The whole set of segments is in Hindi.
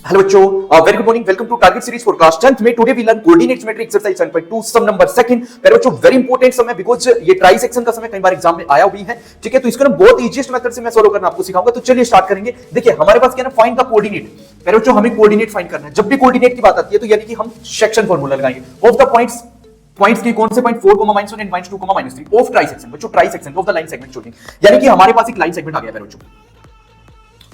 Hello बच्चों, very good morning. Welcome to Target Series for class 10th में. Today we learn coordinate symmetry exercise 7.2 sum number second. पहले बच्चों very important सम है because ये ट्राई सेक्शन का समय कई बार एग्जाम में आया हुई है. ठीक है, तो इसको ना बहुत इजीएस्ट मेथड से मैं सोल्व करना आपको सिखाऊंगा. तो चलिए स्टार्ट करेंगे. देखिए हमारे पास क्या है ना, फाइंड द कोऑर्डिनेट. पहले बच्चों हमें कोऑर्डिनेट फाइंड करना है. जब भी कोऑर्डिनेट की बात आती है तो यानी कि हम सेक्शन फॉर्मूला लगाएंगे ऑफ द पॉइंट्स के कौन से point 4, -1 and -2, -3 of trisection. बच्चों trisection of the line segment showing, यानी कि हमारे पास एक लाइन सेगमेंट आ गया है बच्चों.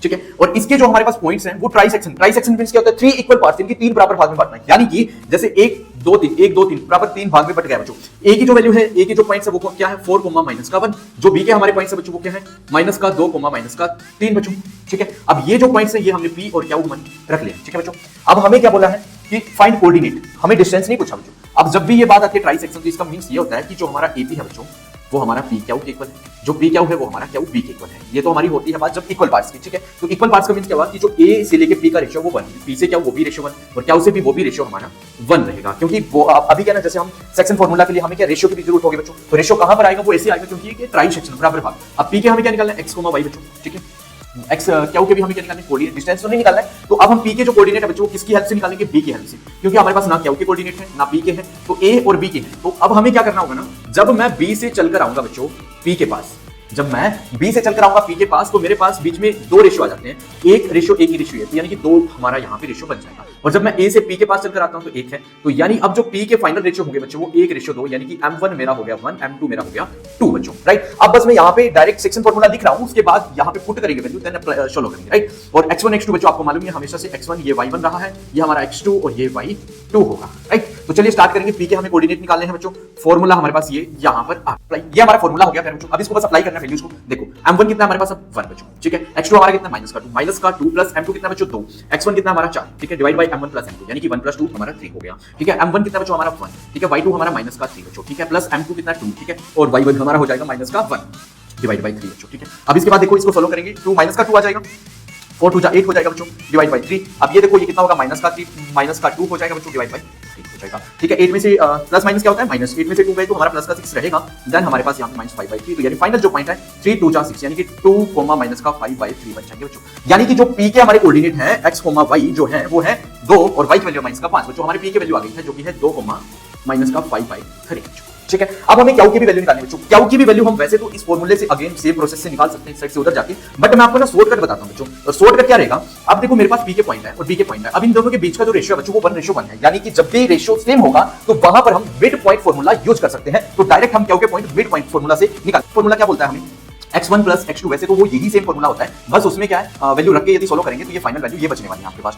ठीक है, और इसके जो हमारे पास पॉइंट्स हैं वो ट्राई सेक्शन मींस क्या होता है, 3 इक्वल पार्ट्स, इनकी 3 बराबर भाग में बांटना है. यानी कि जैसे 1 2 3 बराबर 3 भाग में बट गया बच्चों. ए की जो वैल्यू है, ए के जो पॉइंट्स है वो क्या है, 4, -1. जो बी के हमारे पॉइंट्स है बच्चों वो क्या है, -2, -3 बच्चों. ठीक है, अब ये जो पॉइंट्स है ये हमने पी और क्या रख लिया. ठीक है बच्चों, अब हमें क्या बोला है कि फाइंड कोऑर्डिनेट, हमें डिस्टेंस नहीं पूछा बच्चों. अब जब भी ये बात आती है ट्राई सेक्शन, तो इसका मींस ये होता है कि जो हमारा एपी है बच्चों वो हमारा पी क्यू के इक्वल है, जो पी क्यू है वो हमारा क्यू बी के इक्वल है. ये तो हमारी होती है बात जब इक्वल पार्ट्स की. ठीक है, तो इक्वल पार्ट्स का मींस क्या हुआ कि जो ए से लेके पी का रेशियो वो 1, पी से क्या वो भी रेशियो 1 और क्यू से भी वो भी रेशियो हमारा 1 रहेगा. क्योंकि वो अभी क्या ना, जैसे हम सेक्शन फार्मूला के लिए हमें क्या रेशियो की भी जरूरत होगी बच्चों. तो रेशियो कहां पर आएगा, वो ऐसे आएगा क्योंकि ये ट्राई सेक्शन बराबर भाग. अब पी के हमें क्या निकालना है, x, y बच्चों. ठीक है, एक्स क्यू के भी हमें क्या निकालना है, कोऑर्डिनेट, डिस्टेंस तो नहीं निकालना है. तो अब हम पी के जो कोऑर्डिनेट है बच्चों किसकी हेल्प से निकालेंगे, बी की हेल्प से, क्योंकि हमारे पास ना क्यू के कोऑर्डिनेट है ना पी के हैं, तो ए और बी के हैं. तो अब हमें क्या करना होगा ना, जब मैं बी से चलकर आऊंगा बच्चों पी के पास, जब मैं बी से चलकर आऊंगा पी के पास, तो मेरे पास बीच में 2 रेशियो आ जाते हैं. एक रेशियो ए की रेशियो है, तो यानी कि 2 हमारा यहां पे रेशियो बन जाएगा. और जब मैं ए से पी के पास चलकर आता हूं तो 1 है. तो यानी अब जो पी के फाइनल रेशियो होंगे बच्चों वो 1 रेशियो 2, यानी कि m1 मेरा हो गया 1, m2 मेरा हो गया 2 बच्चों. राइट, अब बस मैं यहां पे डायरेक्ट सेक्शन फार्मूला लिख रहा हूं, उसके बाद यहां पे पुट करेंगे वैल्यू, देन सोल्व करेंगे. राइट, और x1 x2 बच्चों आपको मालूम है हमेशा से x1 ये y1 रहा है, ये हमारा x2 और ये y2 होगा. राइट, तो चलिए स्टार्ट करेंगे. पी के हमें कोऑर्डिनेट निकालने हैं बच्चों. फार्मूला हमारे पास ये यहां पर अप्लाई, ये हमारा फार्मूला हो गया बच्चों. अब इसको बस अप्लाई करना है वैल्यूज को. देखो m1 कितना हमारे पास अब 1 बच्चों. ठीक है, x2 हमारा कितना -2 प्लस m2 कितना बच्चों 2, x1 कितना हमारा 4. ठीक है, divide by m1 plus m2, यानी कि 1 + 2 हमारा 3 हो गया. ठीक है, m1 कितना बच्चों हमारा 1. ठीक है, y2 हमारा -3 बच्चों. ठीक है, प्लस m2 कितना 2. ठीक है, और y1 हमारा हो जाएगा -1 डिवाइड बाय 3 बच्चों. ठीक है, अब इसके बाद देखो इसको फॉलो करेंगे. 2 -2 आ जाएगा, 4 2 8 हो जाएगा बच्चों, डिवाइड बाय 3. अब ये देखो ये कितना होगा, -2 हो जाएगा बच्चों, डिवाइड बाय 3 हो जाएगा. ठीक है, 8 में से प्लस माइनस क्या होता है, -8 में से 2 गए तो हमारा प्लस का 6 रहेगा. देन हमारे पास यहाँ पे -5/3, तो यानी फाइनल जो पॉइंट है 3 2 6, यानी कि 2, -5/3 बन जाएंगे बच्चों. यानी कि जो पी के हमारे कोऑर्डिनेट है x, y जो है वो है 2 और y की वैल्यू -5 बच्चों. हमारे पी के वैल्यू आ गई है जो कि है 2, -5/3 बच्चों. ठीक है, अब हमें क्यू की भी वैल्यू निकालनी है बच्चों. क्यू की भी वैल्यू हम वैसे तो इस फॉर्मूले से अगेन सेम प्रोसेस से निकाल सकते हैं, साइड से उधर जाके, बट मैं आपको ना शॉर्टकट बताता हूं बच्चों. और शॉर्टकट क्या रहेगा, अब देखो मेरे पास पी के पॉइंट है और बी के पॉइंट है. अब इन दोनों के बीच का जो रेशियो है बच्चों वो 1:1 है, यानी कि जब भी रेशियो सेम होगा तो वहां पर हम मिड पॉइंट फॉर्मूला यूज कर सकते हैं. तो डायरेक्ट हम क्यू के पॉइंट मिड पॉइंट फॉर्मूला से निकाल. फॉर्मूला क्या बोलता है हमें, x1 + x2, वैसे तो वो यही सेम फॉर्मूला होता है, बस उसमें क्या है वैल्यू रख के यदि सोल्व करेंगे तो ये फाइनल वैल्यू ये बचने वाली है आपके पास.